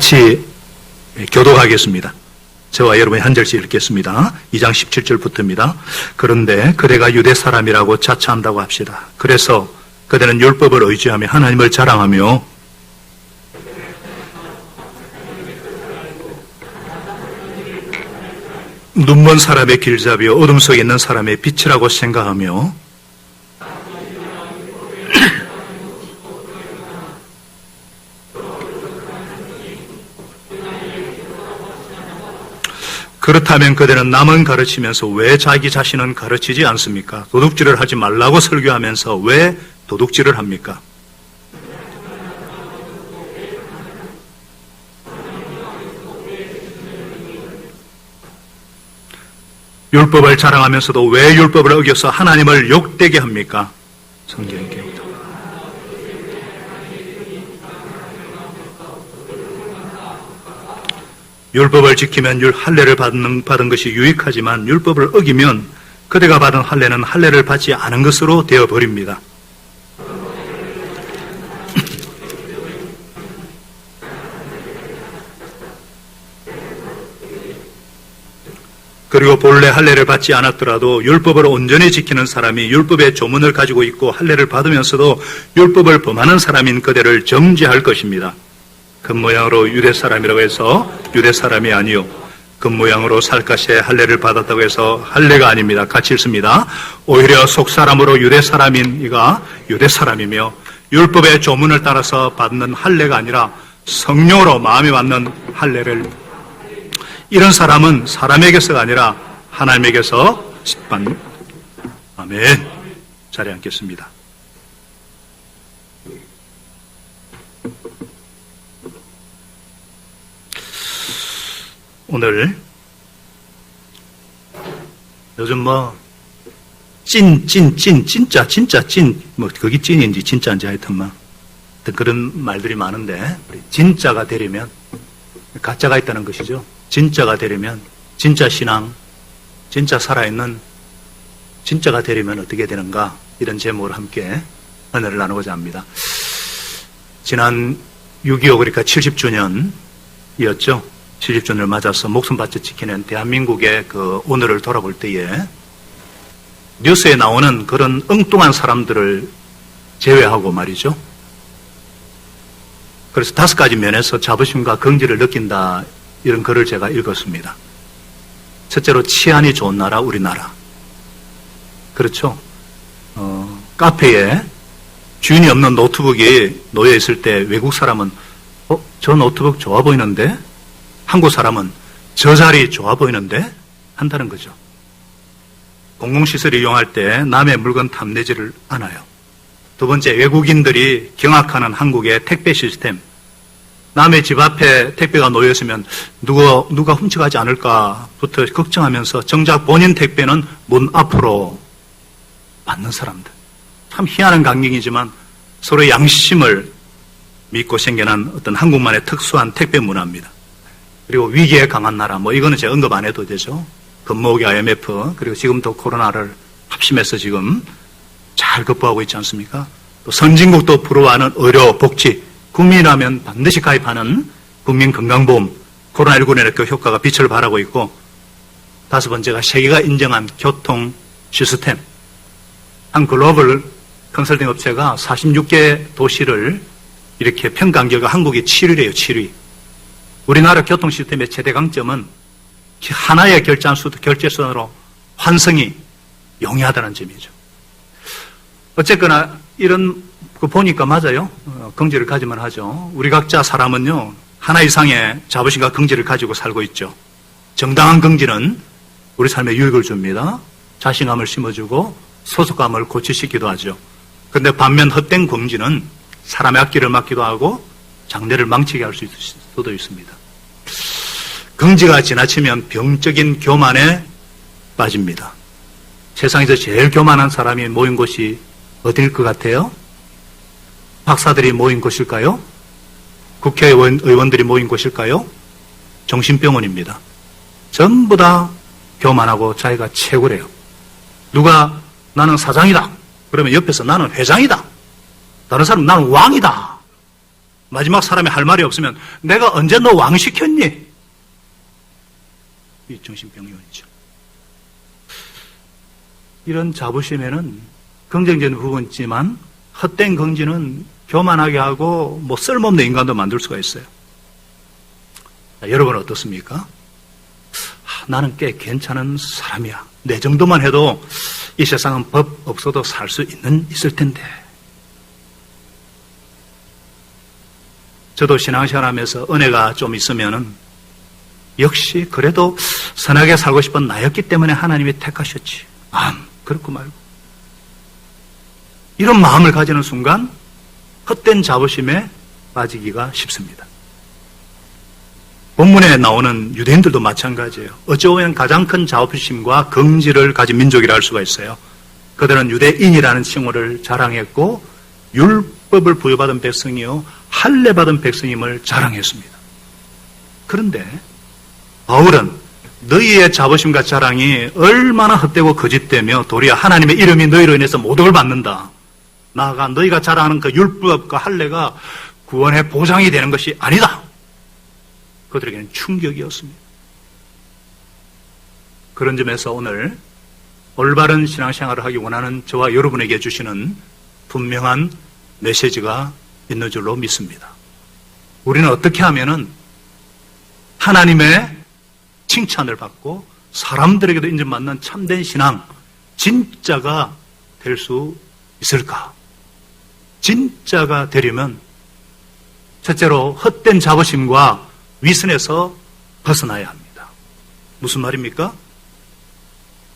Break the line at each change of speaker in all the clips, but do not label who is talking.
같이 교독하겠습니다. 저와 여러분이 한 절씩 읽겠습니다. 2장 17절부터입니다. 그런데 그대가 유대 사람이라고 자처한다고 합시다. 그래서 그대는 율법을 의지하며 하나님을 자랑하며 눈먼 사람의 길잡이요 어둠 속에 있는 사람의 빛이라고 생각하며 그렇다면 그대는 남은 가르치면서 왜 자기 자신은 가르치지 않습니까? 도둑질을 하지 말라고 설교하면서 왜 도둑질을 합니까? 율법을 자랑하면서도 왜 율법을 어겨서 하나님을 욕되게 합니까? 성경에 기록합니다. 율법을 지키면 할례를 받은 것이 유익하지만 율법을 어기면 그대가 받은 할례는 할례를 받지 않은 것으로 되어버립니다. 그리고 본래 할례를 받지 않았더라도 율법을 온전히 지키는 사람이 율법의 조문을 가지고 있고 할례를 받으면서도 율법을 범하는 사람인 그대를 정죄할 것입니다. 겉모양으로 유대 사람이라고 해서 유대 사람이 아니요 겉모양으로 살갗에 할례를 받았다고 해서 할례가 아닙니다. 같이 읽습니다. 오히려 속사람으로 유대 사람인 이가 유대 사람이며 율법의 조문을 따라서 받는 할례가 아니라 성령으로 마음에 맞는 할례를 이런 사람은 사람에게서가 아니라 하나님에게서 받는 아멘. 자리에 앉겠습니다. 오늘 요즘 진짜 찐 그게 찐인지 진짜인지 하여튼 그런 말들이 많은데 진짜가 되려면 가짜가 있다는 것이죠. 진짜가 되려면 진짜 신앙, 진짜 살아있는 진짜가 되려면 어떻게 되는가 이런 제목으로 함께 은혜를 나누고자 합니다. 지난 6.25 그러니까 70주년이었죠. 70주년을 맞아서 목숨 바쳐 지키는 대한민국의 그 오늘을 돌아볼 때에 뉴스에 나오는 그런 엉뚱한 사람들을 제외하고 말이죠. 그래서 5가지 면에서 자부심과 긍지를 느낀다 이런 글을 제가 읽었습니다. 첫째로 치안이 좋은 나라 우리나라. 그렇죠. 카페에 주인이 없는 노트북이 놓여 있을 때 외국 사람은 저 노트북 좋아 보이는데 한국 사람은 저 자리 좋아 보이는데 한다는 거죠. 공공시설을 이용할 때 남의 물건 탐내지를 않아요. 두 번째, 외국인들이 경악하는 한국의 택배 시스템. 남의 집 앞에 택배가 놓여있으면 누가 훔쳐가지 않을까부터 걱정하면서 정작 본인 택배는 문 앞으로 받는 사람들. 참 희한한 광경이지만 서로 양심을 믿고 생겨난 어떤 한국만의 특수한 택배 문화입니다. 그리고 위기에 강한 나라, 이거는 제가 언급 안 해도 되죠. 금모으기 IMF, 그리고 지금도 코로나를 합심해서 지금 잘 극복하고 있지 않습니까? 또 선진국도 부러워하는 의료, 복지, 국민이라면 반드시 가입하는 국민건강보험, 코로나19의 그 효과가 빛을 발하고 있고, 5번째가 세계가 인정한 교통 시스템. 한 글로벌 컨설팅 업체가 46개 도시를 이렇게 평가한 결과 한국이 7위래요, 7위. 우리나라 교통 시스템의 최대 강점은 하나의 결제수단으로 환승이 용이하다는 점이죠. 어쨌거나 이런 거 보니까 맞아요. 긍지를 가지만 하죠. 우리 각자 사람은요 하나 이상의 자부심과 긍지를 가지고 살고 있죠. 정당한 긍지는 우리 삶에 유익을 줍니다. 자신감을 심어주고 소속감을 고취시키기도 하죠. 그런데 반면 헛된 긍지는 사람의 앞길을 막기도 하고 장래를 망치게 할 수도 있습니다. 긍지가 지나치면 병적인 교만에 빠집니다. 세상에서 제일 교만한 사람이 모인 곳이 어딜 것 같아요? 박사들이 모인 곳일까요? 국회의원들이 모인 곳일까요? 정신병원입니다. 전부 다 교만하고 자기가 최고래요. 누가 나는 사장이다. 그러면 옆에서 나는 회장이다. 다른 사람은 나는 왕이다. 마지막 사람이 할 말이 없으면 내가 언제 너 왕 시켰니? 이 정신병론이죠. 이런 자부심에는 긍정적인 부분이 있지만 헛된 긍지는 교만하게 하고 쓸모없는 인간도 만들 수가 있어요. 자, 여러분은 어떻습니까? 나는 꽤 괜찮은 사람이야. 내 정도만 해도 이 세상은 법 없어도 살 수 있을 텐데. 저도 신앙생활 하면서 은혜가 좀 있으면은 역시 그래도 선하게 살고 싶은 나였기 때문에 하나님이 택하셨지. 그렇고 말고. 이런 마음을 가지는 순간 헛된 자부심에 빠지기가 쉽습니다. 본문에 나오는 유대인들도 마찬가지예요. 어찌 보면 가장 큰 자부심과 긍지를 가진 민족이라 할 수가 있어요. 그들은 유대인이라는 칭호를 자랑했고 율법을 부여받은 백성이요 할례받은 백성임을 자랑했습니다. 그런데 바울은 너희의 자부심과 자랑이 얼마나 헛되고 거짓되며 도리어 하나님의 이름이 너희로 인해서 모독을 받는다. 나아가 너희가 자랑하는 그 율법과 할례가 구원의 보장이 되는 것이 아니다. 그들에게는 충격이었습니다. 그런 점에서 오늘 올바른 신앙생활을 하기 원하는 저와 여러분에게 주시는 분명한 메시지가 있는 줄로 믿습니다. 우리는 어떻게 하면은 하나님의 칭찬을 받고 사람들에게도 인정받는 참된 신앙, 진짜가 될 수 있을까? 진짜가 되려면 첫째로 헛된 자부심과 위선에서 벗어나야 합니다. 무슨 말입니까?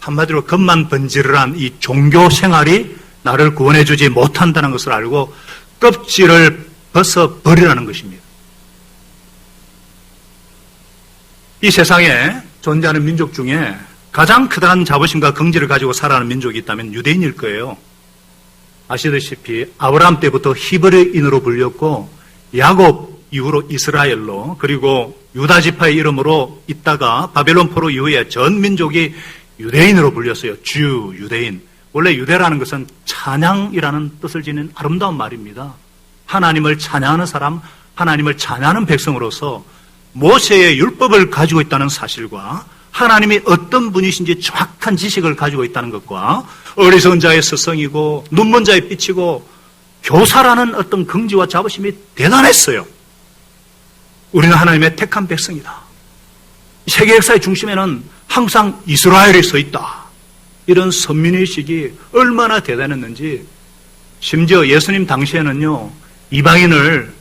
한마디로 겉만 번지르한 이 종교 생활이 나를 구원해주지 못한다는 것을 알고 껍질을 벗어버리라는 것입니다. 이 세상에 존재하는 민족 중에 가장 크다란 자부심과 긍지를 가지고 살아가는 민족이 있다면 유대인일 거예요. 아시다시피 아브라함 때부터 히브리인으로 불렸고 야곱 이후로 이스라엘로 그리고 유다 지파의 이름으로 있다가 바벨론 포로 이후에 전 민족이 유대인으로 불렸어요. 주, 유대인. 원래 유대라는 것은 찬양이라는 뜻을 지닌 아름다운 말입니다. 하나님을 찬양하는 사람, 하나님을 찬양하는 백성으로서 모세의 율법을 가지고 있다는 사실과 하나님이 어떤 분이신지 정확한 지식을 가지고 있다는 것과 어리석은 자의 스승이고 눈먼 자의 빛이고 교사라는 어떤 긍지와 자부심이 대단했어요. 우리는 하나님의 택한 백성이다. 세계 역사의 중심에는 항상 이스라엘이 서 있다. 이런 선민의식이 얼마나 대단했는지 심지어 예수님 당시에는요 이방인을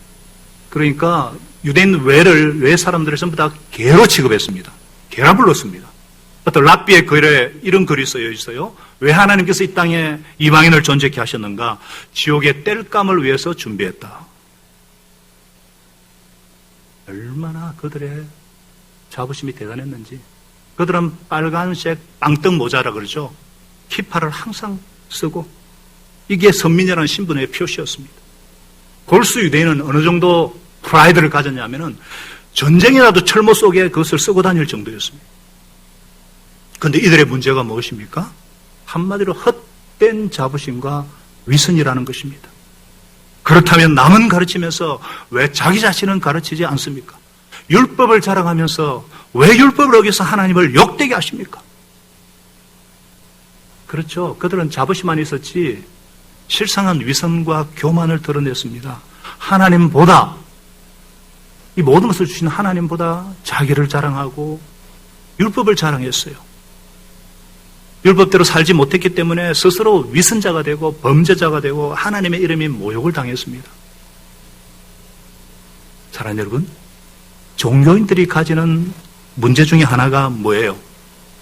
그러니까 유대인 외 사람들을 전부 다 개로 취급했습니다. 개라 불렀습니다. 어떤 랍비의 글에 이런 글이 쓰여 있어요. 왜 하나님께서 이 땅에 이방인을 존재케 하셨는가? 지옥의 땔감을 위해서 준비했다. 얼마나 그들의 자부심이 대단했는지. 그들은 빨간색 빵떡 모자라 그러죠. 키파를 항상 쓰고 이게 선민이라는 신분의 표시였습니다. 골수 유대인은 어느 정도 프라이드를 가졌냐면은 전쟁이라도 철모 속에 그것을 쓰고 다닐 정도였습니다. 그런데 이들의 문제가 무엇입니까? 한마디로 헛된 자부심과 위선이라는 것입니다. 그렇다면 남은 가르치면서 왜 자기 자신은 가르치지 않습니까? 율법을 자랑하면서 왜 율법을 어겨서 하나님을 욕되게 하십니까? 그렇죠. 그들은 자부심만 있었지 실상은 위선과 교만을 드러냈습니다. 하나님보다 이 모든 것을 주신 하나님보다 자기를 자랑하고 율법을 자랑했어요. 율법대로 살지 못했기 때문에 스스로 위선자가 되고 범죄자가 되고 하나님의 이름이 모욕을 당했습니다. 사랑하는 여러분, 종교인들이 가지는 문제 중에 하나가 뭐예요?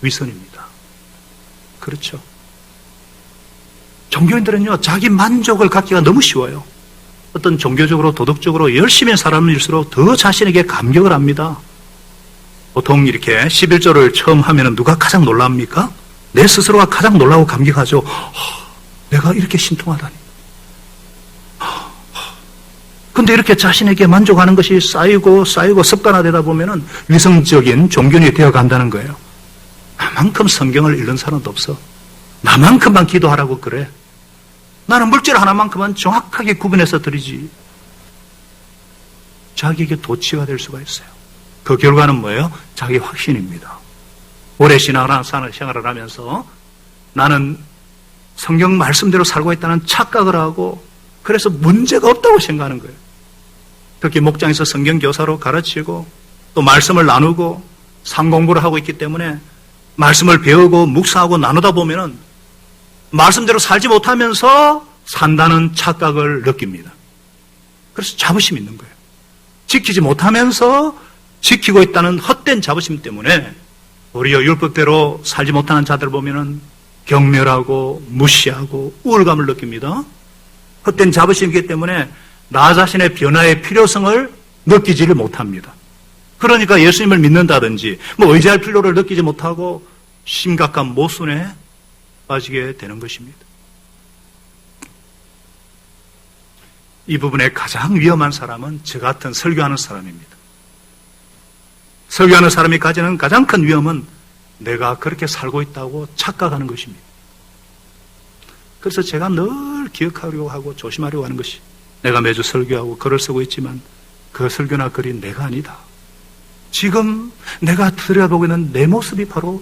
위선입니다. 그렇죠. 종교인들은요, 자기 만족을 갖기가 너무 쉬워요. 어떤 종교적으로 도덕적으로 열심히 사람일수록 더 자신에게 감격을 합니다. 보통 이렇게 11조를 처음 하면 누가 가장 놀랍니까? 내 스스로가 가장 놀라고 감격하죠. 내가 이렇게 신통하다니. 근데 이렇게 자신에게 만족하는 것이 쌓이고 습관화되다 보면은 위성적인 종교인이 되어 간다는 거예요. 나만큼 성경을 읽는 사람도 없어. 나만큼만 기도하라고 그래. 나는 물질 하나만큼은 정확하게 구분해서 드리지. 자기에게 도취가 될 수가 있어요. 그 결과는 뭐예요? 자기 확신입니다. 오래 신앙생활을 하면서 나는 성경 말씀대로 살고 있다는 착각을 하고 그래서 문제가 없다고 생각하는 거예요. 특히 목장에서 성경 교사로 가르치고 또 말씀을 나누고 상공부를 하고 있기 때문에 말씀을 배우고 묵상하고 나누다 보면은 말씀대로 살지 못하면서 산다는 착각을 느낍니다. 그래서 자부심이 있는 거예요. 지키지 못하면서 지키고 있다는 헛된 자부심 때문에 도리어 율법대로 살지 못하는 자들을 보면은 경멸하고 무시하고 우울감을 느낍니다. 헛된 자부심이기 때문에 나 자신의 변화의 필요성을 느끼지를 못합니다. 그러니까 예수님을 믿는다든지 의지할 필요를 느끼지 못하고 심각한 모순에 빠지게 되는 것입니다. 이 부분에 가장 위험한 사람은 저 같은 설교하는 사람입니다. 설교하는 사람이 가지는 가장 큰 위험은 내가 그렇게 살고 있다고 착각하는 것입니다. 그래서 제가 늘 기억하려고 하고 조심하려고 하는 것이 내가 매주 설교하고 글을 쓰고 있지만 그 설교나 글이 내가 아니다. 지금 내가 들여다보고 있는 내 모습이 바로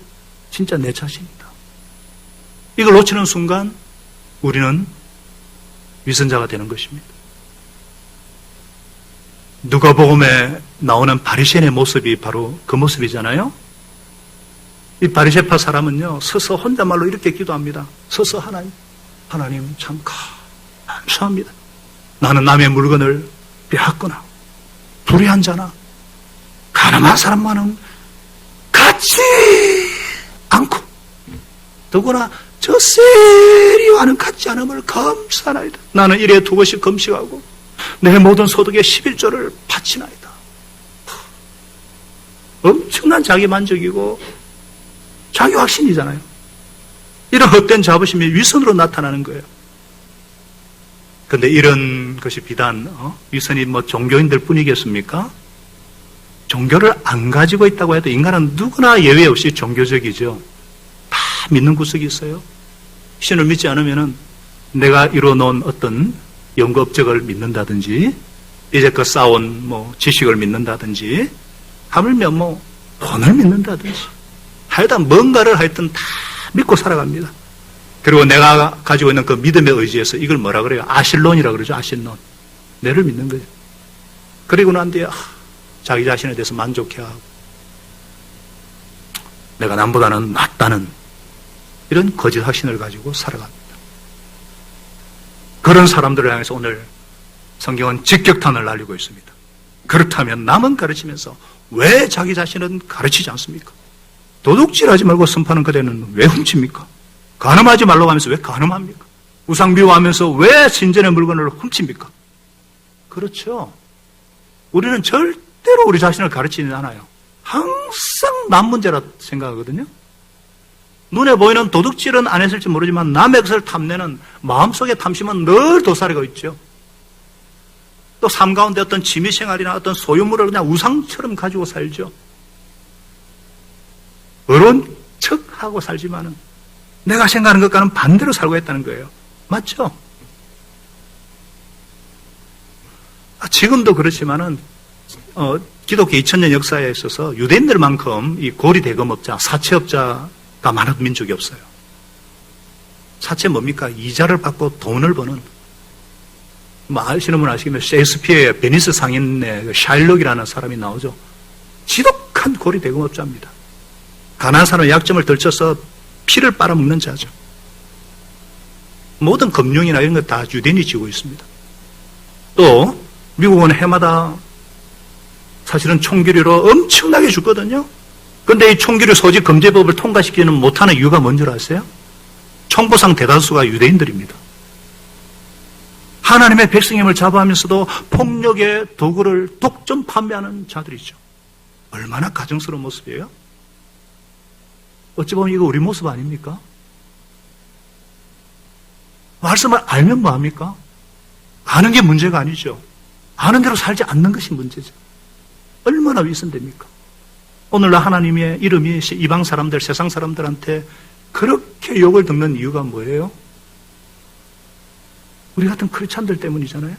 진짜 내 자신이다. 이걸 놓치는 순간 우리는 위선자가 되는 것입니다. 누가복음에 나오는 바리새인의 모습이 바로 그 모습이잖아요. 이 바리새파 사람은요, 서서 혼잣말로 이렇게 기도합니다. 서서 하나님 참 감사합니다. 나는 남의 물건을 빼앗거나 불의한 자나 가늠한 사람만은 같지 않고 더구나 저 세리와는 같지 않음을 감사하나이다. 나는 일에 2번씩 금식하고 내 모든 소득의 11조를 바치나이다. 엄청난 자기 만족이고 자기 확신이잖아요. 이런 헛된 자부심이 위선으로 나타나는 거예요. 그런데 이런 것이 비단 위선이 종교인들 뿐이겠습니까? 종교를 안 가지고 있다고 해도 인간은 누구나 예외 없이 종교적이죠. 다 믿는 구석이 있어요. 신을 믿지 않으면은 내가 이루어놓은 어떤 연구 업적을 믿는다든지 이제껏 쌓아온 지식을 믿는다든지 하물며 돈을 믿는다든지 하여튼 뭔가를 하여튼 다 믿고 살아갑니다. 그리고 내가 가지고 있는 그 믿음에 의지해서 이걸 뭐라 그래요? 아실론이라고 그러죠. 아실론. 내를 믿는 거죠. 그리고 난 뒤에 자기 자신에 대해서 만족해하고 내가 남보다는 낫다는 이런 거짓 확신을 가지고 살아갑니다. 그런 사람들을 향해서 오늘 성경은 직격탄을 날리고 있습니다. 그렇다면 남은 가르치면서 왜 자기 자신은 가르치지 않습니까? 도둑질하지 말고 선포하는 그대는 왜 훔칩니까? 간음하지 말라고 하면서 왜 간음합니까? 우상 미워하면서 왜 신전의 물건을 훔칩니까? 그렇죠. 우리는 절대로 우리 자신을 가르치지 않아요. 항상 남 문제라 생각하거든요. 눈에 보이는 도둑질은 안 했을지 모르지만 남의 것을 탐내는 마음속의 탐심은 늘 도사리고 있죠. 또 삶 가운데 어떤 취미생활이나 어떤 소유물을 그냥 우상처럼 가지고 살죠. 어려운 척하고 살지만은 내가 생각하는 것과는 반대로 살고 있다는 거예요. 맞죠? 지금도 그렇지만은 기독교 2000년 역사에 있어서 유대인들만큼 이 고리 대금업자, 사채업자가 많은 민족이 없어요. 사채 뭡니까? 이자를 받고 돈을 버는. 아시는 분 아시겠지만 셰익스피어의 베니스 상인의 샤일록이라는 사람이 나오죠. 지독한 고리 대금업자입니다. 가난한 사람의 약점을 들쳐서 피를 빨아먹는 자죠. 모든 금융이나 이런 거 다 유대인이 지고 있습니다. 또 미국은 해마다 사실은 총기류로 엄청나게 죽거든요. 그런데 이 총기류 소지 금지법을 통과시키는 못하는 이유가 뭔지 아세요? 총보상 대다수가 유대인들입니다. 하나님의 백성임을 자부하면서도 폭력의 도구를 독점 판매하는 자들이죠. 얼마나 가증스러운 모습이에요? 어찌 보면 이거 우리 모습 아닙니까? 말씀을 알면 뭐합니까? 아는 게 문제가 아니죠. 아는 대로 살지 않는 것이 문제죠. 얼마나 위선됩니까? 오늘날 하나님의 이름이 이방 사람들, 세상 사람들한테 그렇게 욕을 듣는 이유가 뭐예요? 우리 같은 크리스찬들 때문이잖아요.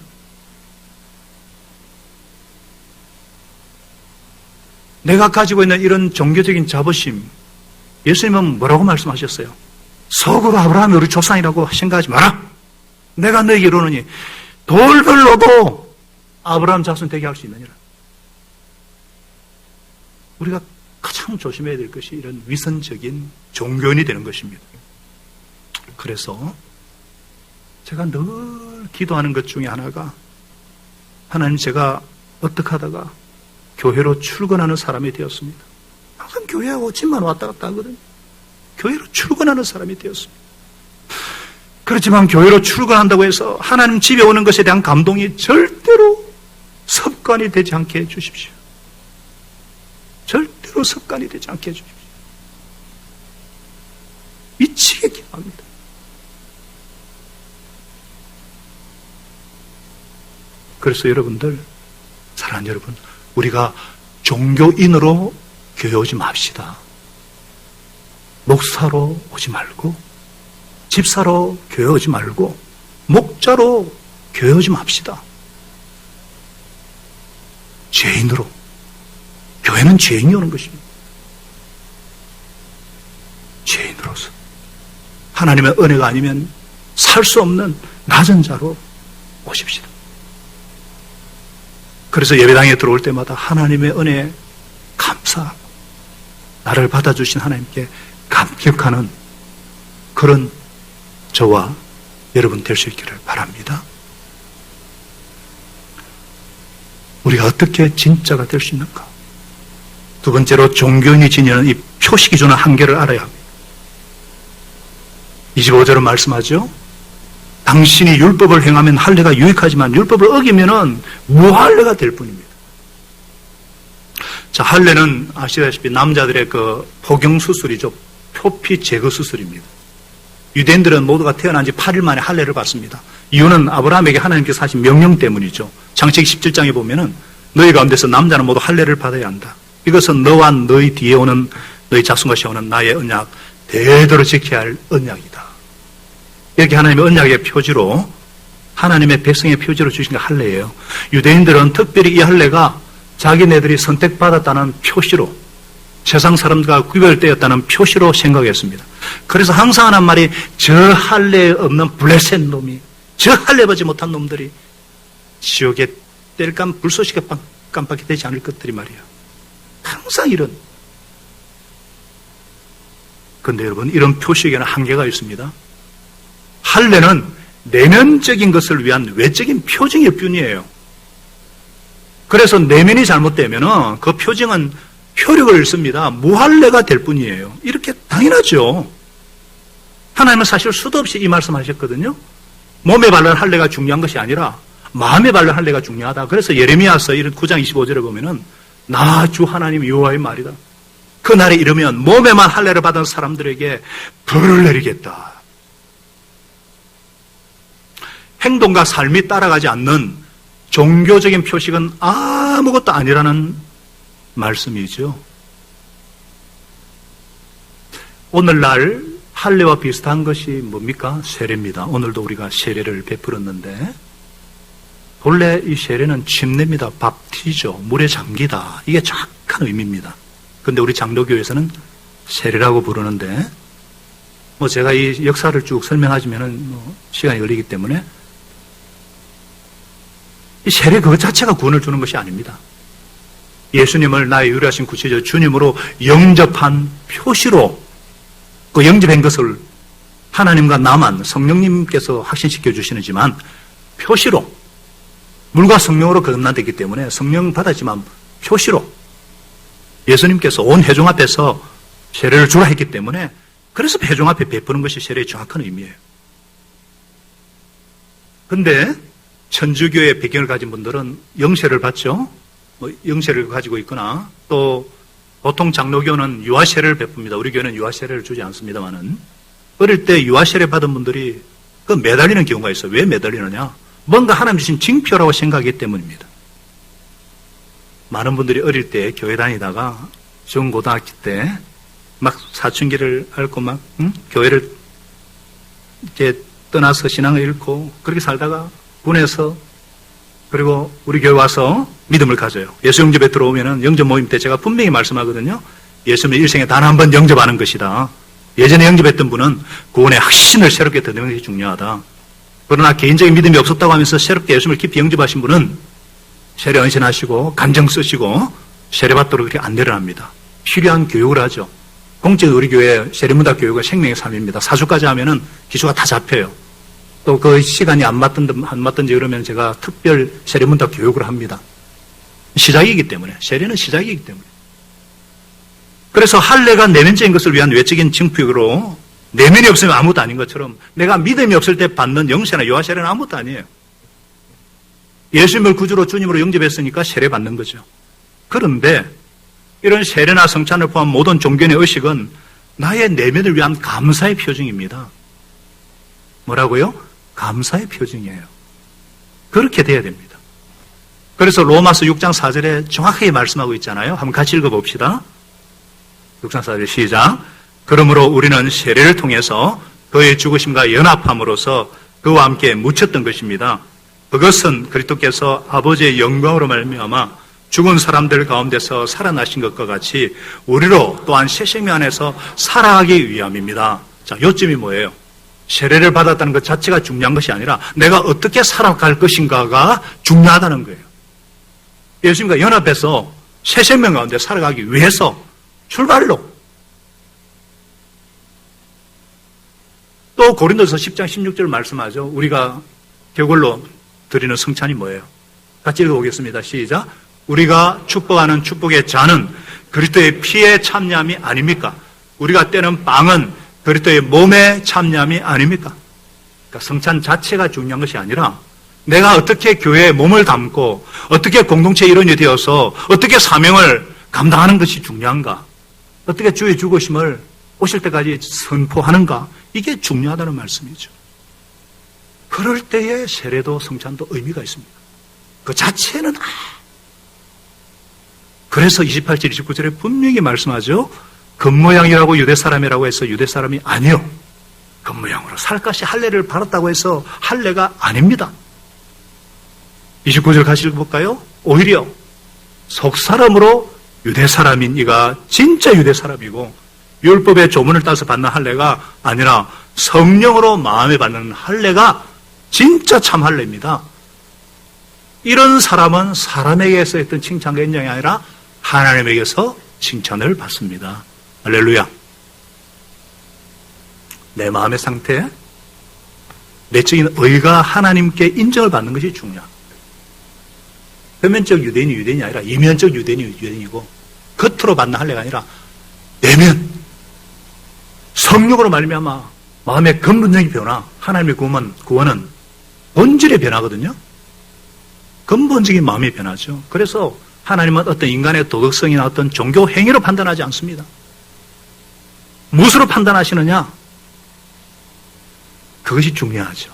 내가 가지고 있는 이런 종교적인 자부심, 예수님은 뭐라고 말씀하셨어요? 속으로 아브라함이 우리 조상이라고 생각하지 마라. 내가 너에게 이르노니 돌들로도 아브라함 자손 되게 할 수 있느니라. 우리가 가장 조심해야 될 것이 이런 위선적인 종교인이 되는 것입니다. 그래서 제가 늘 기도하는 것 중에 하나가, 하나님, 제가 어떻게 하다가 교회로 출근하는 사람이 되었습니다. 항상 교회하고 집만 왔다 갔다 하거든요. 교회로 출근하는 사람이 되었습니다. 그렇지만 교회로 출근한다고 해서 하나님 집에 오는 것에 대한 감동이 절대로 습관이 되지 않게 해주십시오. 절대로 습관이 되지 않게 해주십시오. 미치게 기도합니다. 그래서 여러분들, 사랑하는 여러분, 우리가 종교인으로 교회 오지 맙시다. 목사로 오지 말고, 집사로 교회 오지 말고, 목자로 교회 오지 맙시다. 죄인으로. 교회는 죄인이 오는 것입니다. 죄인으로서. 하나님의 은혜가 아니면 살 수 없는 낮은 자로 오십시다. 그래서 예배당에 들어올 때마다 하나님의 은혜에 감사하고 나를 받아주신 하나님께 감격하는 그런 저와 여러분 될 수 있기를 바랍니다. 우리가 어떻게 진짜가 될 수 있는가? 두 번째로 종교인이 지니는 이 표식이 주는 한계를 알아야 합니다. 25절은 말씀하죠. 당신이 율법을 행하면 할례가 유익하지만 율법을 어기면은 무할례가 될 뿐입니다. 자, 할례는 아시다시피 남자들의 그 포경 수술이죠. 표피 제거 수술입니다. 유대인들은 모두가 태어난 지 8일 만에 할례를 받습니다. 이유는 아브라함에게 하나님께서 하신 명령 때문이죠. 창세기 17장에 보면은 너희 가운데서 남자는 모두 할례를 받아야 한다. 이것은 너와 너희 뒤에 오는 너희 자손과 오는 나의 언약, 대대로 지켜야 할 언약이다. 이렇게 하나님의 언약의 표지로, 하나님의 백성의 표지로 주신 게 할례예요. 유대인들은 특별히 이 할례가 자기네들이 선택받았다는 표시로, 세상 사람들과 구별되었다는 표시로 생각했습니다. 그래서 항상 하는 말이, 저 할례 없는 블레셋 놈이, 저 할례 받지 못한 놈들이 지옥에 뗄감 불쏘시개 깜빡이 되지 않을 것들이 말이야. 항상 이런. 그런데 여러분, 이런 표식에는 한계가 있습니다. 할례는 내면적인 것을 위한 외적인 표징일 뿐이에요. 그래서 내면이 잘못되면 그 표징은 효력을 잃습니다. 무할례가 될 뿐이에요. 이렇게 당연하죠. 하나님은 사실 수도 없이 이 말씀하셨거든요. 몸에 바른 할례가 중요한 것이 아니라 마음에 바른 할례가 중요하다. 그래서 예레미야서 9장 25절에 보면은 나 주 하나님 여호와의 말이다. 그 날에 이르면 몸에만 할례를 받은 사람들에게 벌을 내리겠다. 행동과 삶이 따라가지 않는 종교적인 표식은 아무것도 아니라는 말씀이죠. 오늘날 할례와 비슷한 것이 뭡니까? 세례입니다. 오늘도 우리가 세례를 베풀었는데, 본래 이 세례는 침례입니다. 밥티죠. 물에 잠기다. 이게 정확한 의미입니다. 그런데 우리 장로교에서는 세례라고 부르는데, 제가 이 역사를 쭉 설명하자면은 시간이 걸리기 때문에, 이 세례 그것 자체가 구원을 주는 것이 아닙니다. 예수님을 나의 유일하신 구세주 주님으로 영접한 표시로, 그 영접한 것을 하나님과 나만 성령님께서 확신시켜 주시는지만 표시로, 물과 성령으로 거듭나되기 때문에 성령 받았지만 표시로 예수님께서 온 회중 앞에서 세례를 주라 했기 때문에, 그래서 회중 앞에 베푸는 것이 세례의 정확한 의미예요. 그런데 천주교의 배경을 가진 분들은 영세를 받죠. 영세를 가지고 있거나, 또 보통 장로교는 유아세례를 베풉니다. 우리 교회는 유아세례를 주지 않습니다만은, 어릴 때 유아세례 받은 분들이 그 매달리는 경우가 있어요. 왜 매달리느냐? 뭔가 하나님 주신 징표라고 생각하기 때문입니다. 많은 분들이 어릴 때 교회 다니다가 중고등학교 때 막 사춘기를 앓고 막 교회를 이제 떠나서 신앙을 잃고 그렇게 살다가 군에서 그리고 우리 교회 와서 믿음을 가져요. 예수 영접에 들어오면은 영접 모임 때 제가 분명히 말씀하거든요. 예수님의 일생에 단 한 번 영접하는 것이다. 예전에 영접했던 분은 구원의 확신을 새롭게 듣는 것이 중요하다. 그러나 개인적인 믿음이 없었다고 하면서 새롭게 예수님을 깊이 영접하신 분은 세례 언신하시고 간증 쓰시고 세례받도록 그렇게 안내를 합니다. 필요한 교육을 하죠. 공적 우리 교회 세례문답 교육은 생명의 삶입니다. 사주까지 하면은 기초가 다 잡혀요. 또 그 시간이 안 맞든지 그러면 제가 특별 세례문답 교육을 합니다. 시작이기 때문에, 세례는 시작이기 때문에. 그래서 할례가 내면적인 것을 위한 외적인 징표로 내면이 없으면 아무것도 아닌 것처럼 내가 믿음이 없을 때 받는 영세나 요하세례는 아무것도 아니에요. 예수님을 구주로 주님으로 영접했으니까 세례 받는 거죠. 그런데 이런 세례나 성찬을 포함한 모든 종교의 의식은 나의 내면을 위한 감사의 표징입니다. 뭐라고요? 감사의 표징이에요. 그렇게 돼야 됩니다. 그래서 로마서 6장 4절에 정확하게 말씀하고 있잖아요. 한번 같이 읽어봅시다. 6장 4절 시작. 그러므로 우리는 세례를 통해서 그의 죽으심과 연합함으로써 그와 함께 묻혔던 것입니다. 그것은 그리스도께서 아버지의 영광으로 말미암아 죽은 사람들 가운데서 살아나신 것과 같이 우리로 또한 새 생명 안에서 살아가기 위함입니다. 자, 요점이 뭐예요? 세례를 받았다는 것 자체가 중요한 것이 아니라 내가 어떻게 살아갈 것인가가 중요하다는 거예요. 예수님과 연합해서 새 생명 가운데 살아가기 위해서 출발로. 또 고린도서 10장 16절 말씀하죠. 우리가 격월로 드리는 성찬이 뭐예요? 같이 읽어보겠습니다. 시작. 우리가 축복하는 축복의 잔은 그리스도의 피의 참념이 아닙니까? 우리가 떼는 빵은 그리스도의 몸의 참념이 아닙니까? 그러니까 성찬 자체가 중요한 것이 아니라 내가 어떻게 교회에 몸을 담고 어떻게 공동체 일원이 되어서 어떻게 사명을 감당하는 것이 중요한가? 어떻게 주의 죽으심을 오실 때까지 선포하는가? 이게 중요하다는 말씀이죠. 그럴 때에 세례도 성찬도 의미가 있습니다. 그 자체는 그래서 28절, 29절에 분명히 말씀하죠. 겉모양이라고 유대 사람이라고 해서 유대 사람이 아니요. 겉모양으로 살갗이 할례를 받았다고 해서 할례가 아닙니다. 29절 같이 읽어볼까요? 오히려 속사람으로 유대 사람인 이가 진짜 유대 사람이고 율법의 조문을 따서 받는 할례가 아니라 성령으로 마음에 받는 할례가 진짜 참 할례입니다. 이런 사람은 사람에게서 했던 칭찬과 인정이 아니라 하나님에게서 칭찬을 받습니다. 할렐루야. 내 마음의 상태, 내적인 의가 하나님께 인정을 받는 것이 중요합니다. 표면적 유대인이 유대인이 아니라 이면적 유대인이 유대인이고 겉으로 받는 할례가 아니라 내면 성령으로 말미암아 마음의 근본적인 변화, 하나님의 구원은 본질의 변화거든요. 근본적인 마음의 변화죠. 그래서 하나님은 어떤 인간의 도덕성이나 어떤 종교 행위로 판단하지 않습니다. 무엇으로 판단하시느냐? 그것이 중요하죠.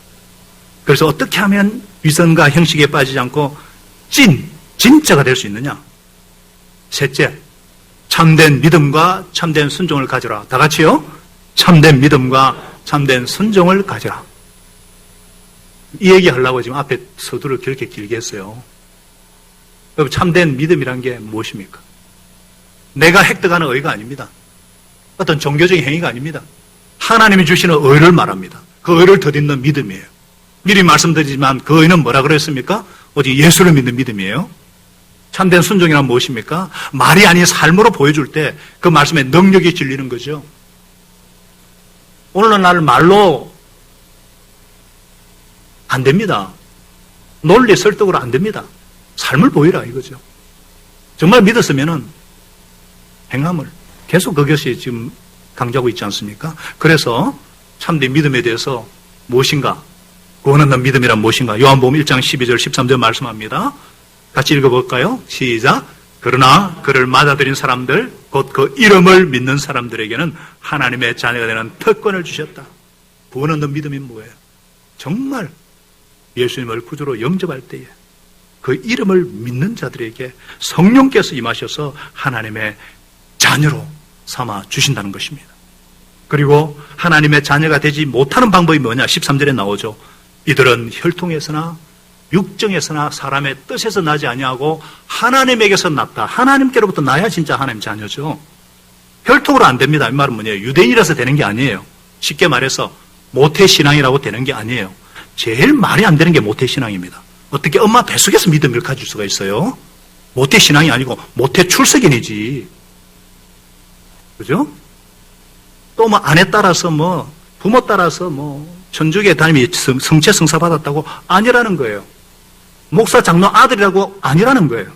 그래서 어떻게 하면 위선과 형식에 빠지지 않고 진짜가 될 수 있느냐? 셋째, 참된 믿음과 참된 순종을 가져라. 다 같이요. 참된 믿음과 참된 순종을 가져라. 이 얘기 하려고 지금 앞에 서두를 그렇게 길게 했어요. 여러분, 참된 믿음이란 게 무엇입니까? 내가 획득하는 의가 아닙니다. 어떤 종교적인 행위가 아닙니다. 하나님이 주시는 의를 말합니다. 그 의를 덧입는 믿음이에요. 미리 말씀드리지만 그 의는 뭐라 그랬습니까? 오직 예수를 믿는 믿음이에요. 참된 순종이란 무엇입니까? 말이 아닌 삶으로 보여줄 때 그 말씀에 능력이 질리는 거죠. 오늘날 말로 안 됩니다. 논리 설득으로 안 됩니다. 삶을 보이라 이거죠. 정말 믿었으면은 행함을 계속 그것이 지금 강조하고 있지 않습니까? 그래서 참된 믿음에 대해서 무엇인가? 구원 얻는 믿음이란 무엇인가? 요한복음 1장 12절 13절 말씀합니다. 같이 읽어볼까요? 시작. 그러나 그를 맞아들인 사람들, 곧 그 이름을 믿는 사람들에게는 하나님의 자녀가 되는 특권을 주셨다. 구원 얻는 믿음이 뭐예요? 정말 예수님을 구주로 영접할 때에 그 이름을 믿는 자들에게 성령께서 임하셔서 하나님의 자녀로 삼아 주신다는 것입니다. 그리고 하나님의 자녀가 되지 못하는 방법이 뭐냐? 13절에 나오죠. 이들은 혈통에서나 육정에서나 사람의 뜻에서 나지 아니하고 하나님에게서 났다. 하나님께로부터 나야 진짜 하나님 자녀죠. 혈통으로 안 됩니다. 이 말은 뭐냐면 유대인이라서 되는 게 아니에요. 쉽게 말해서 모태신앙이라고 되는 게 아니에요. 제일 말이 안 되는 게 모태신앙입니다. 어떻게 엄마 뱃속에서 믿음을 가질 수가 있어요? 모태신앙이 아니고 모태출석인이지. 그죠? 또 뭐 아내 따라서 뭐 부모 따라서 뭐 천주교에 다니며 성체 성사 받았다고 아니라는 거예요. 목사 장로 아들이라고 아니라는 거예요.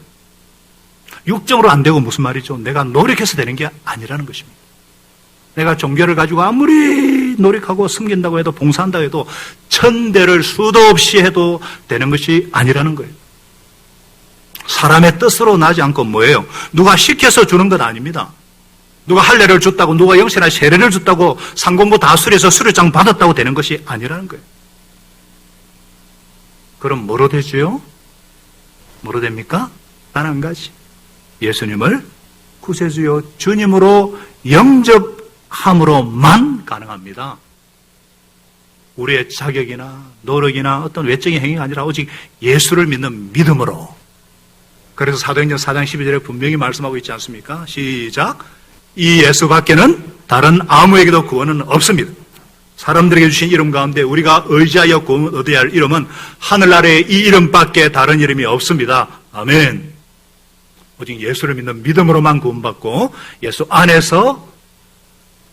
육정으로 안 되고 무슨 말이죠? 내가 노력해서 되는 게 아니라는 것입니다. 내가 종교를 가지고 아무리 노력하고 섬긴다고 해도 봉사한다고 해도 천대를 수도 없이 해도 되는 것이 아니라는 거예요. 사람의 뜻으로 나지 않고 뭐예요? 누가 시켜서 주는 건 아닙니다. 누가 할례를 줬다고 누가 영세나 세례를 줬다고 상공부 다수리에서 수료장 받았다고 되는 것이 아니라는 거예요. 그럼 뭐로 되죠? 뭐로 됩니까? 단 한 가지. 예수님을 구세주요 주님으로 영접함으로만 가능합니다. 우리의 자격이나 노력이나 어떤 외적인 행위가 아니라 오직 예수를 믿는 믿음으로. 그래서 사도행전 4장 12절에 분명히 말씀하고 있지 않습니까? 시작. 이 예수밖에는 다른 아무에게도 구원은 없습니다. 사람들에게 주신 이름 가운데 우리가 의지하여 구원 얻어야 할 이름은 하늘 아래에 이 이름밖에 다른 이름이 없습니다. 아멘. 오직 예수를 믿는 믿음으로만 구원받고 예수 안에서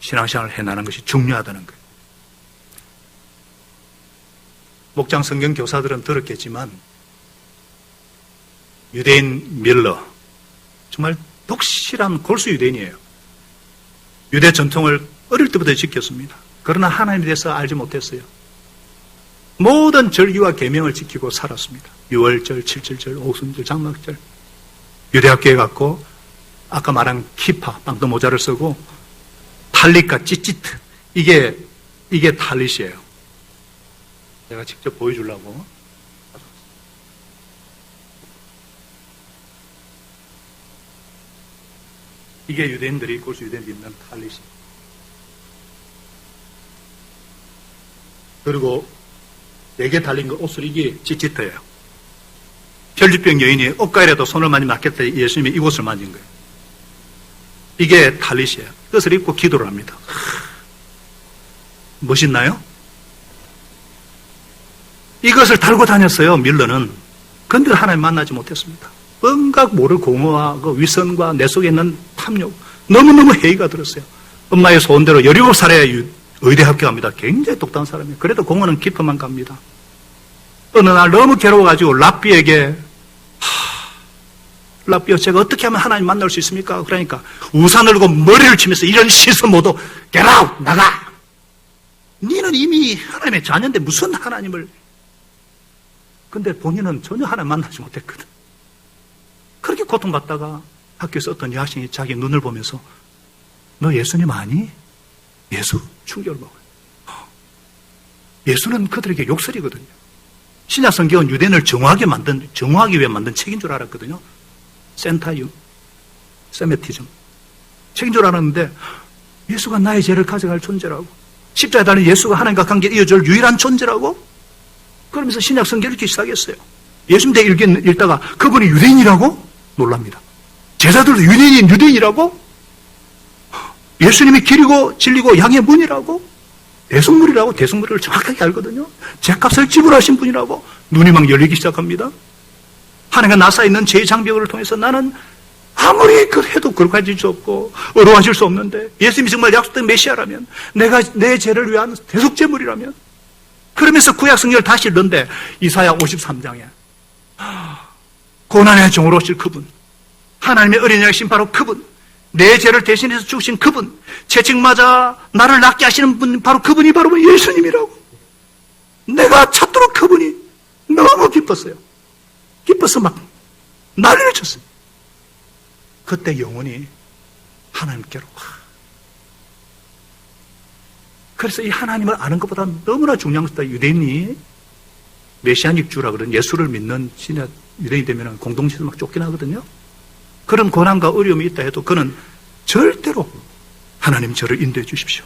신앙생활을 해나가는 것이 중요하다는 거예요. 목장 성경 교사들은 들었겠지만 유대인 밀러, 정말 독실한 골수 유대인이에요. 유대 전통을 어릴 때부터 지켰습니다. 그러나 하나님에 대해서 알지 못했어요. 모든 절기와 계명을 지키고 살았습니다. 유월절, 칠칠절, 오순절, 장막절. 유대학교에 갔고 아까 말한 키파, 빵도 모자를 쓰고 탈릿과 찌찌트, 이게 탈릿이에요. 제가 직접 보여주려고. 이게 유대인들이, 골수 유대인들이 입는 탈릿이에요. 그리고 4개 달린 거 옷을 이게 찌찌트예요. 혈류병 여인이 옷가이라도 손을 많이 맞겠다 예수님이 이 옷을 만진 거예요. 이게 탈릿이에요. 그것을 입고 기도를 합니다. 멋있나요? 이것을 달고 다녔어요, 밀러는. 그런데 하나님 만나지 못했습니다. 온갖 모를 공허와 그 위선과 내 속에 있는 탐욕, 너무너무 회의가 들었어요. 엄마의 소원대로 17살에 의대학교 갑니다. 굉장히 똑똑한 사람이에요. 그래도 공원은 깊어만 갑니다. 어느 날 너무 괴로워가지고 랍비에게 랍비여, 제가 어떻게 하면 하나님 만날 수 있습니까? 그러니까 우산을 들고 머리를 치면서 이런 시선 모두 Get out! 나가! 니는 이미 하나님의 자녀인데 무슨 하나님을. 근데 본인은 전혀 하나님 만나지 못했거든. 그렇게 고통받다가 학교에서 어떤 여학생이 자기 눈을 보면서 너 예수님 아니? 예수 충격을 먹어요. 예수는 그들에게 욕설이거든요. 신약 성경은 유대인을 정화하기 위해 만든 책인 줄 알았거든요. 센타유, 세메티즘. 책인 줄 알았는데 예수가 나의 죄를 가져갈 존재라고. 십자가에 달린 예수가 하나님과 관계 이어줄 유일한 존재라고. 그러면서 신약 성경을 읽기 시작했어요. 예수님 대 읽다가 그분이 유대인이라고 놀랍니다. 제자들도 유대인이라고? 예수님이 길이고 진리고 양의 문이라고? 대속물이라고? 대속물을 정확하게 알거든요. 죄값을 지불하신 분이라고? 눈이 막 열리기 시작합니다. 하나님과 나사 있는 제 장벽을 통해서 나는 아무리 해도 거룩해질 수 없고 어려워질 수 없는데 예수님이 정말 약속된 메시아라면, 내가 내 죄를 위한 대속제물이라면, 그러면서 구약 성경을 다시 읽는데 이사야 53장에 고난의 종으로 오실 그분, 하나님의 어린 양의 신 바로 그분, 내 죄를 대신해서 죽으신 그분, 채찍 맞아 나를 낫게 하시는 분, 바로 그분이 바로 예수님이라고. 내가 찾도록 그분이 너무 기뻤어요. 기뻐서 막 난리를 쳤어요. 그때 영혼이 하나님께로. 그래서 이 하나님을 아는 것보다 너무나 중요한 것이다. 유대인이 메시아닉 주라 그런 예수를 믿는 신약 유대인이 되면 공동체에서 막 쫓겨나거든요. 그런 고난과 어려움이 있다 해도 그는 절대로 하나님 저를 인도해 주십시오.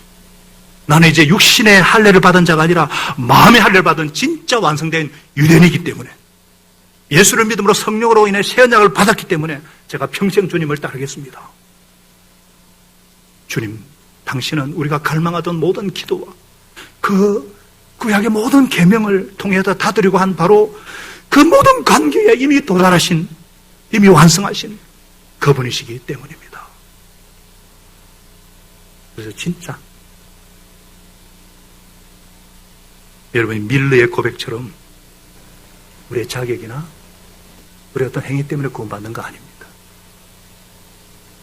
나는 이제 육신의 할례를 받은 자가 아니라 마음의 할례를 받은 진짜 완성된 유대인이기 때문에 예수를 믿음으로 성령으로 인해 새 언약을 받았기 때문에 제가 평생 주님을 따르겠습니다. 주님, 당신은 우리가 갈망하던 모든 기도와 그 구약의 모든 계명을 통해서 다드리고 한 바로 그 모든 관계에 이미 도달하신, 이미 완성하신 그분이시기 때문입니다. 그래서 진짜 여러분이 밀르의 고백처럼 우리의 자격이나 우리 어떤 행위 때문에 구원받는 거 아닙니다.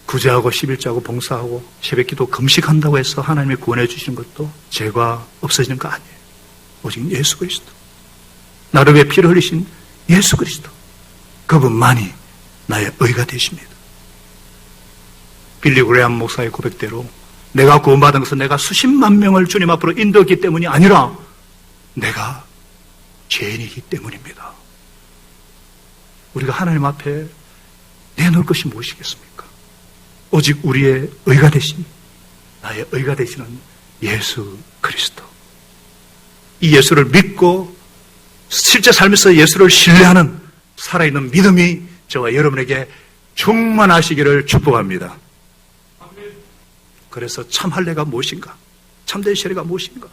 구제하고 11조하고 봉사하고 새벽기도 금식한다고 해서 하나님이 구원해 주시는 것도 죄가 없어지는 거 아니에요. 오직 예수 그리스도, 나를 위해 피를 흘리신 예수 그리스도, 그분만이 나의 의가 되십니다. 빌리 그레함 목사의 고백대로 내가 구원받은 것은 내가 수십만 명을 주님 앞으로 인도했기 때문이 아니라 내가 죄인이기 때문입니다. 우리가 하나님 앞에 내놓을 것이 무엇이겠습니까? 오직 우리의 의가 되신, 나의 의가 되시는 예수 그리스도. 이 예수를 믿고 실제 삶에서 예수를 신뢰하는 살아있는 믿음이 저와 여러분에게 충만하시기를 축복합니다. 그래서 참 할례가 무엇인가? 참된 세례가 무엇인가?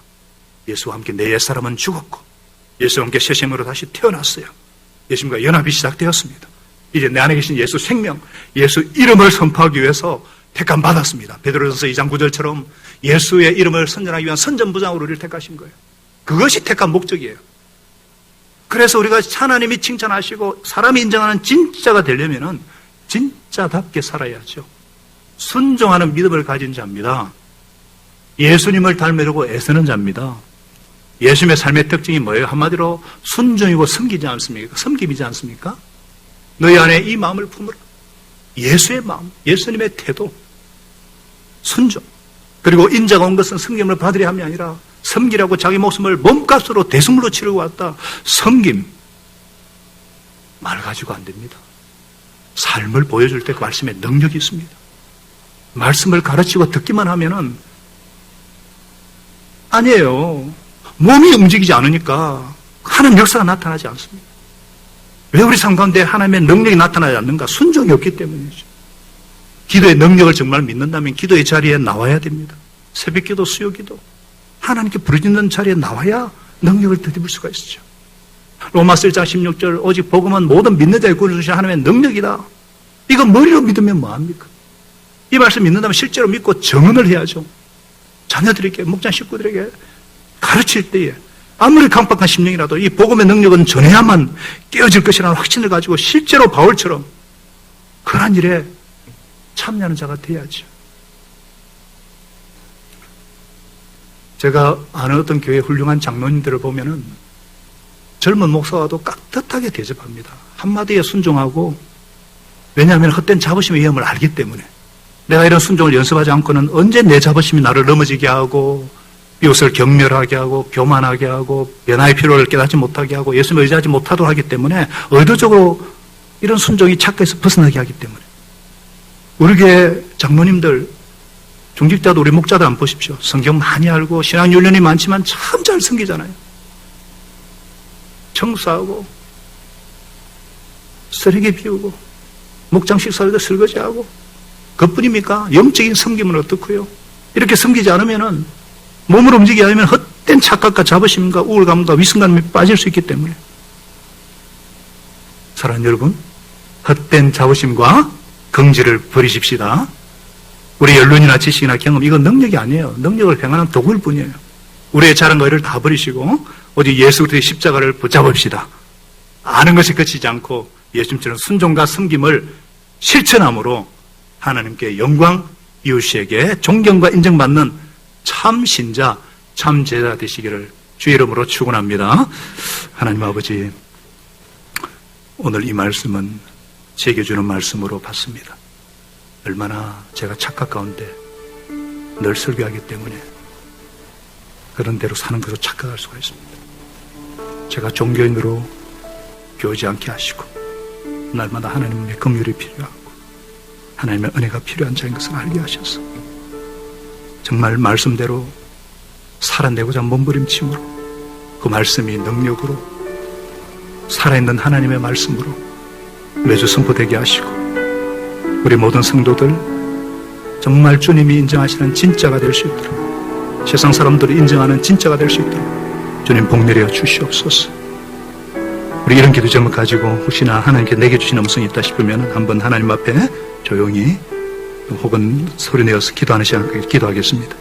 예수와 함께 내 옛사람은 죽었고 예수와 함께 새 생명으로 다시 태어났어요. 예수님과 연합이 시작되었습니다. 이제 내 안에 계신 예수 생명, 예수 이름을 선포하기 위해서 택함 받았습니다. 베드로전서 2장 9절처럼 예수의 이름을 선전하기 위한 선전부장으로 우리를 택하신 거예요. 그것이 택한 목적이에요. 그래서 우리가 하나님이 칭찬하시고 사람이 인정하는 진짜가 되려면은 진짜답게 살아야죠. 순종하는 믿음을 가진 자입니다. 예수님을 닮으려고 애쓰는 자입니다. 예수님의 삶의 특징이 뭐예요? 한마디로 순종이고 섬기지 않습니까? 섬김이지 않습니까? 너희 안에 이 마음을 품으라. 예수의 마음, 예수님의 태도, 순종. 그리고 인자가 온 것은 섬김을 받으려 함이 아니라 섬기라고 자기 목숨을 몸값으로 대승물로 치르고 왔다. 섬김. 말 가지고 안 됩니다. 삶을 보여줄 때 그 말씀에 능력이 있습니다. 말씀을 가르치고 듣기만 하면은 아니에요. 몸이 움직이지 않으니까 하나님 역사가 나타나지 않습니다. 왜 우리 삶 가운데 하나님의 능력이 나타나지 않는가? 순종이 없기 때문이죠. 기도의 능력을 정말 믿는다면 기도의 자리에 나와야 됩니다. 새벽기도, 수요기도 하나님께 부르짖는 자리에 나와야 능력을 덧입을 수가 있죠. 로마서 1장 16절 오직 복음은 모든 믿는 자의 구원을 주신 하나님의 능력이다. 이거 머리로 믿으면 뭐합니까? 이 말씀 믿는다면 실제로 믿고 정언을 해야죠. 자녀들에게, 목장 식구들에게 가르칠 때에 아무리 강박한 심령이라도 이 복음의 능력은 전해야만 깨어질 것이라는 확신을 가지고 실제로 바울처럼 그러한 일에 참여하는 자가 돼야죠. 제가 아는 어떤 교회 훌륭한 장로님들을 보면은 젊은 목사와도 깍듯하게 대접합니다. 한마디에 순종하고, 왜냐하면 헛된 자부심의 위험을 알기 때문에. 내가 이런 순종을 연습하지 않고는 언제 내 자부심이 나를 넘어지게 하고 이웃을 경멸하게 하고 교만하게 하고 변화의 필요를 깨닫지 못하게 하고 예수님을 의지하지 못하도록 하기 때문에 의도적으로 이런 순종이 착각에서 벗어나게 하기 때문에. 우리 교회 장로님들, 중직자도 우리 목자들 안 보십시오. 성경 많이 알고 신앙윤련이 많지만 참 잘 섬기잖아요. 청소하고 쓰레기 비우고 목장 식사할 때 설거지하고 그뿐입니까? 영적인 섬김은 어떻고요? 이렇게 섬기지 않으면은 몸을 움직이지 않으면 헛된 착각과 자부심과 우울감과 위선감에 빠질 수 있기 때문에. 사랑하는 여러분, 헛된 자부심과 긍지를 버리십시다. 우리 연륜이나 지식이나 경험, 이건 능력이 아니에요. 능력을 행하는 도구일 뿐이에요. 우리의 자랑과 의를 다 버리시고 오직 예수 그리스도의 십자가를 붙잡읍시다. 아는 것이 그치지 않고 예수님처럼 순종과 섬김을 실천함으로 하나님께 영광, 이웃에게 존경과 인정받는 참 신자, 참 제자 되시기를 주의 이름으로 축원합니다. 하나님 아버지, 오늘 이 말씀은 제게 주는 말씀으로 받습니다. 얼마나 제가 착각 가운데 늘 설교하기 때문에 그런 대로 사는 것으로 착각할 수가 있습니다. 제가 종교인으로 교지 않게 하시고 날마다 하나님의 긍휼이 필요하고 하나님의 은혜가 필요한 자인 것을 알게 하셔서 정말 말씀대로 살아내고자 몸부림침으로 그 말씀이 능력으로 살아있는 하나님의 말씀으로 매주 선포되게 하시고 우리 모든 성도들 정말 주님이 인정하시는 진짜가 될 수 있도록 세상 사람들이 인정하는 진짜가 될 수 있도록 주님 복 내려 주시옵소서. 우리 이런 기도 제목 가지고 혹시나 하나님께 내게 주신 음성이 있다 싶으면 한번 하나님 앞에 조용히 혹은 소리 내어서 기도하는 시간 기도하겠습니다.